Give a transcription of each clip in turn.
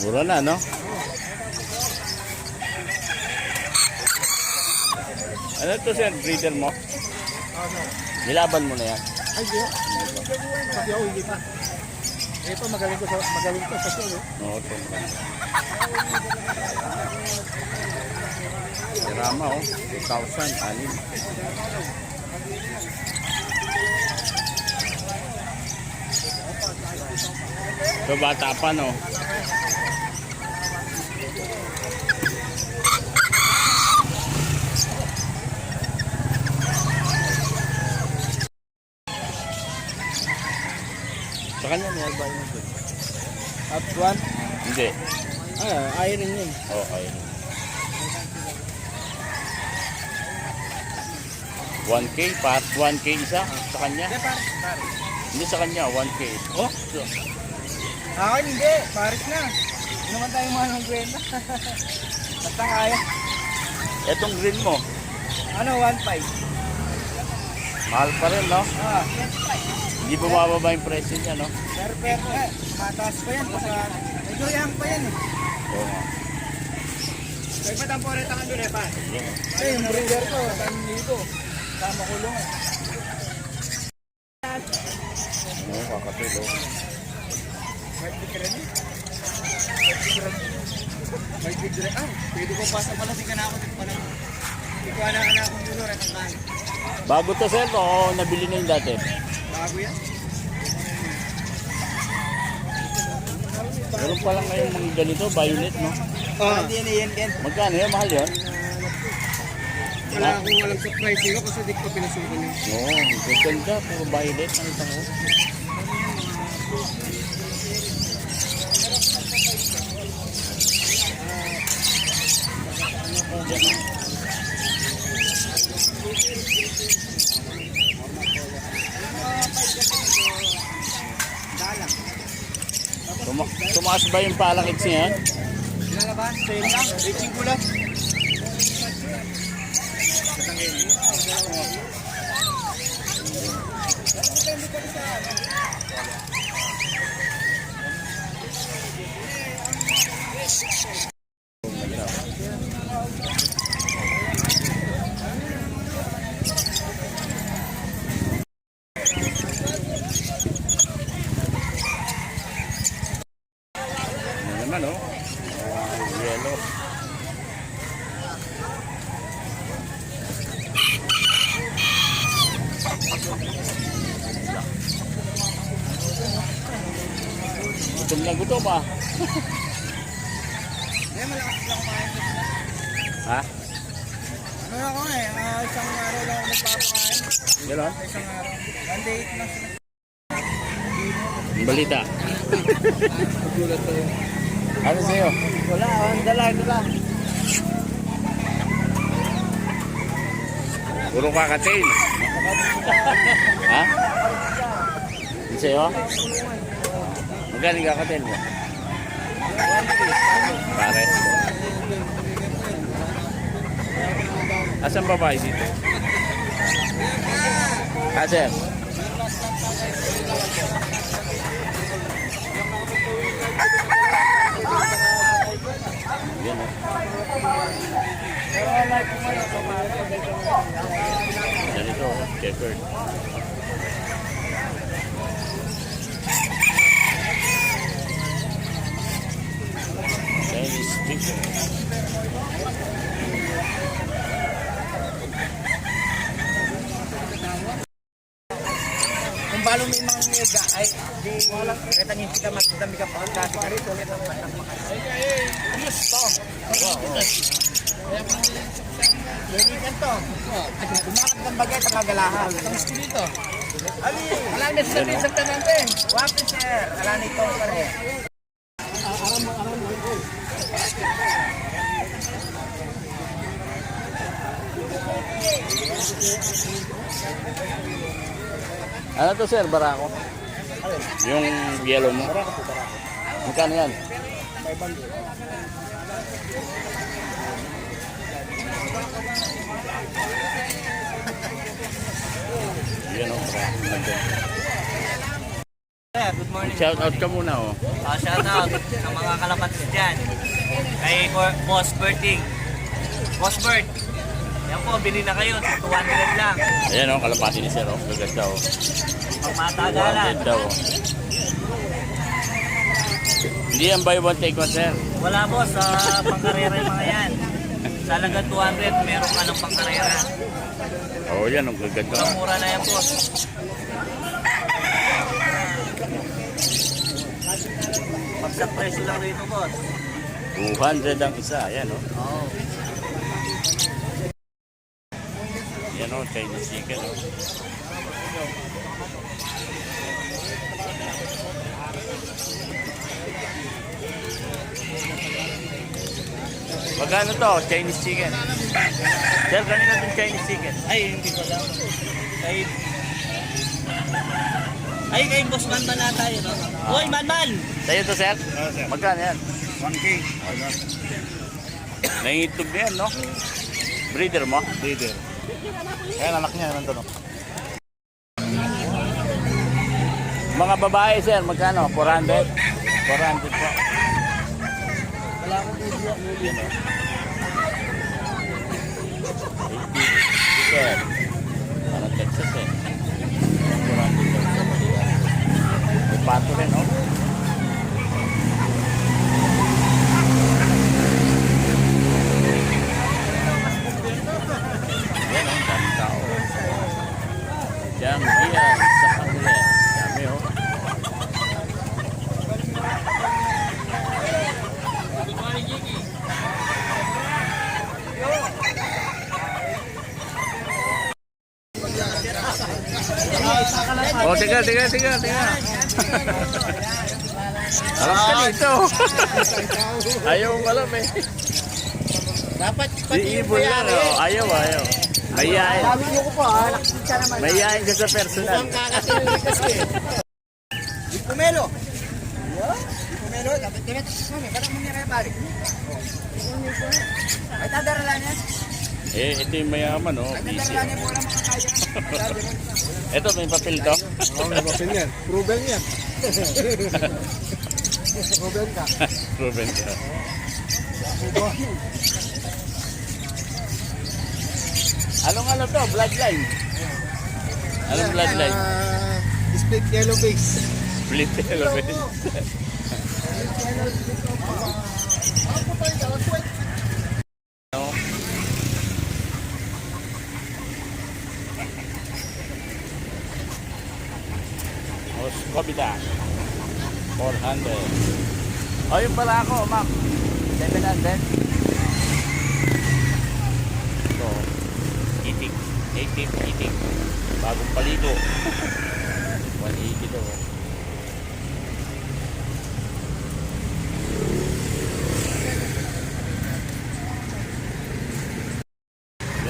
Mura na, no? Ano to sir, breeder mo? Nilaban mo na yan? Ay, di. Pati ako, hindi pa. Ito, magaling ko sa solo. Oo, ito. Dirama, oh. 2,000, anin. Ito, bata pa, no? Sa kanya, may albay mo ito. At one? Hindi. Iron yun. Oo, ayun. 1K, 1K isa sa kanya. Hindi, Paris. Hindi sa kanya, 1K. Oh, so, Akin hindi, Paris na. Hindi naman tayo mahal ng kwenta. Basta kaya. etong green mo, Ano, 1.5? mahal pa rin, no? Ah, Hindi bumababa yung presyo niya, no? pero mataas pa yan. Medyo yang pa yan eh. Oo nga. Kaya pa tamporet ang doon eh, pa. Yun. Kasi yung breeder ko, tanong dito. Tama kulong eh. Ano, kakatulo. White big red eh. White big red. Ah, pwede ko pasa pala si kanako dito pala. Hindi ko anak akong dulo rin ang kain. Bago to, sir, o nabili na yung dati? Bago yan. Meron pa lang ngayon mga ganito, violet, no? Hindi yan yan. Magkano yun? Mahal yun? Wala akong walang surprise ko kasi di ko pinasukan yun. Oo, ganda, puro violet, nakita ko. Tumaas ba yung palakit niya? Pinalaban? Same lang. Reaching ko lang. Ano naman, oh? Yellow. Gutom na gutom, ah. Eh, malakas lang kumain. Ha? Ano ako eh, isang araw lang ako nagpapakain. Ganon? Isang araw. One day lang sila. Ang balita. Gulat tayo. Ano sa'yo? Wala, ang dala. Puro kakatail. Ha? Ano sa'yo? Magkano yung kakatail mo? Pares. Asan babae dito? Sir? Yan, oh. Ganito, oh. Checkered. Chinese chicken. Kung balo may mga niyega ay di katangin kita matdami ka pa dati ka rito ulit ang matang makasay. Yes, to. Yan kanto. Dumakat ng bagay sa kagalahan. Ang dito. Ali, wala na sabi sa tanante. Wapi sir, ala nito pare. Ano to, sir? Barako? Yung yellow mo? Magkano yan? Yan o, barako. Sir, good morning. Shout out ka muna oh. Shout out sa mga kalapats dyan. Kay Boss Berting. Boss Bert. Yan po, bili na kayo. 200 lang. Ayan oh, kalapati ni Sir oh. Gaganda oh. Pagmatagalan. 200 daw oh. Hindi yan buy one take one Sir. Wala boss, sa pangkarera yung mga yan. Sa halagang 200, meron ka ng pangkarera. Oh yan oh, gaganda oh. Mura na yan boss. Pagsak presyo lang rito boss. 200 ang isa. Ayan oh. Oo. Yan oh, Chinese chicken oh. Magkano to? Chinese chicken. Sir, kanina itong Chinese chicken. Ay, hindi ko lang. Kay Boss Manman na tayo, no? Uy, Manman! Sa'yo to, sir? Sir. Magkano yan? 1K. Nangitog na yan, no? Breeder mo? Leader. Ayan, anak niya. Nandun. Mga babae, sir, magkano? 400? 400 po. Wala akong video. Yan, oh. Sir, parang Texas, eh. 400 daw. May pato rin, oh. Yan, oh. Daming tao. Diyan, diyan, sa kanila. Dami, oh. Oh, tiga. Alam ka dito. Ayaw malam eh. Dapat Iibon lang, oh. Ayaw. Mayayain. Sabi niyo ko po, nakikita naman. Mayayain ka sa personal. Kakatinig kasi. Di Pumelo. Di Pumelo, dapat ganito sa sumi. Parang mangyari pare. Ay, tadarala niya. Eh, ito yung mayaman, oh. Ay, Busy. tadarala niya po lang makakaya. Ito, may papel to. Oo, may papel yan. Proven yan. Proven ka. Proven ka. Anong to? Bloodline? Anong bloodline? Split yellow face. Split elephant. No. Kabita. 400. Oh, yung pala ako, ma'am. 700. Ito. Itik. Bagong paligo. 180 to.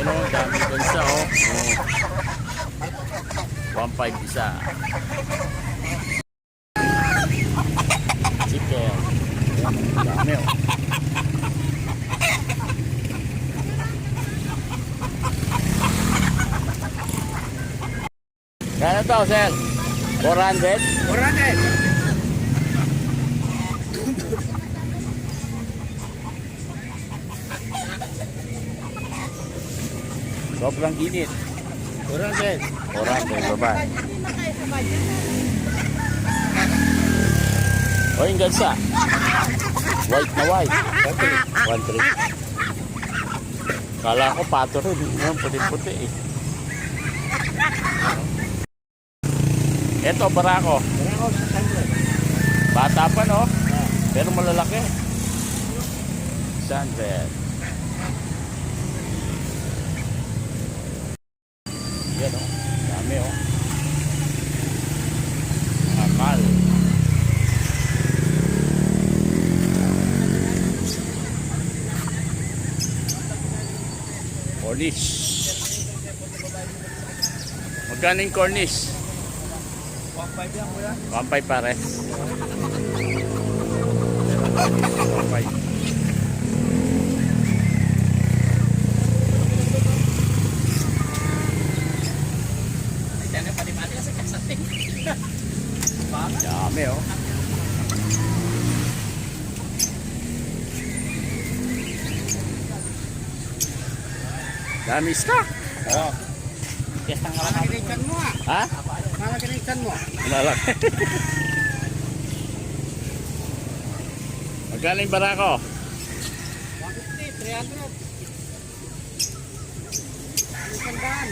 Yan o, dami doon sa oh. 1.5 isa. Chicken. Dami oh. Kano to, sir? 400? 400. Sobrang init. 400. 400, baba. O yung gansa. White na white. 1.3. Kala ko pato rin. Yung puti-puti eh. Ito, barako. Parang ako sa 100. Bata pa, no? Pero malalaki. 100. Yan, oh. Dami, oh. Akal. Cornish. Magkano yung Cornish? 1.5 yan, kuya. 1.5 pare. 1.5. Diyan na pati-pati kasi kasating. Baka. Dami oh. Dami stock. Oo. Yes, ang Malaginikan mo ah. Ha? Malaginikan mo. Malaki. Magkano yung barako? 150, 300. Isandaan.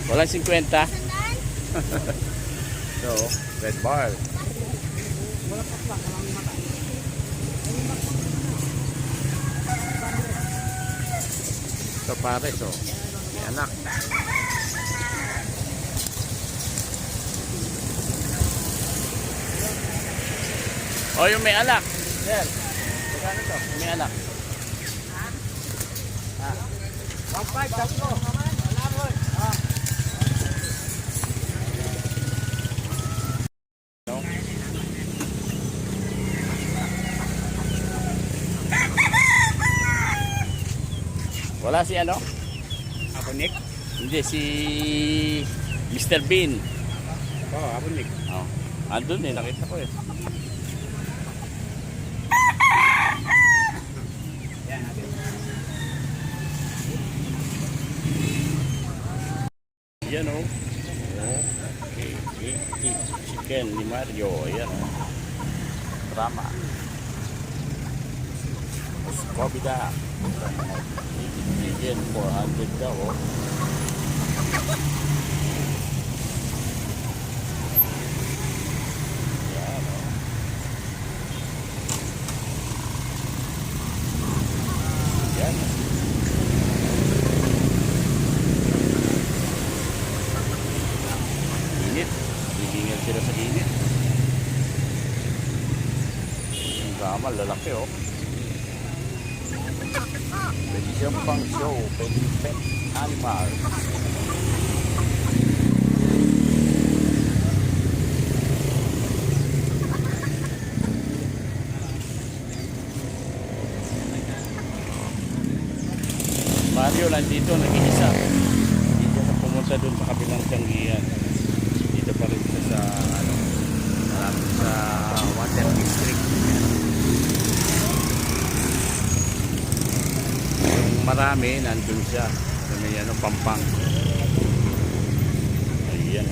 Wala 50. So, red bar. Wala pa pa, walang mata. So, pare, so, may anak. O, yung may anak. Sir, magkano to? May anak. 1.5, tatlo. Alamon. Ah. No? Wala si ano? Abonik? Hindi, si Mr. Bean. Oo, abonik. Oh. Andun eh, nakita ko eh. Yan, natin. Yan oh. Oh. Okay. Chicken ni Mario. Yan oh. Drama. Kobida. Chicken 400 daw oh. Yan oh. Yan. Init. Hihingil sila sa init. Yung drama, lalaki oh. Pwede siyang pang show. Pwede pet animal. Mario nandito, nag-iisa. Dito na pumunta doon sa kabilang tanggihan. Dito pa rin siya sa ano, malapit sa Water District. Yung marami nandun siya sa may ano, Pampang. Ayan.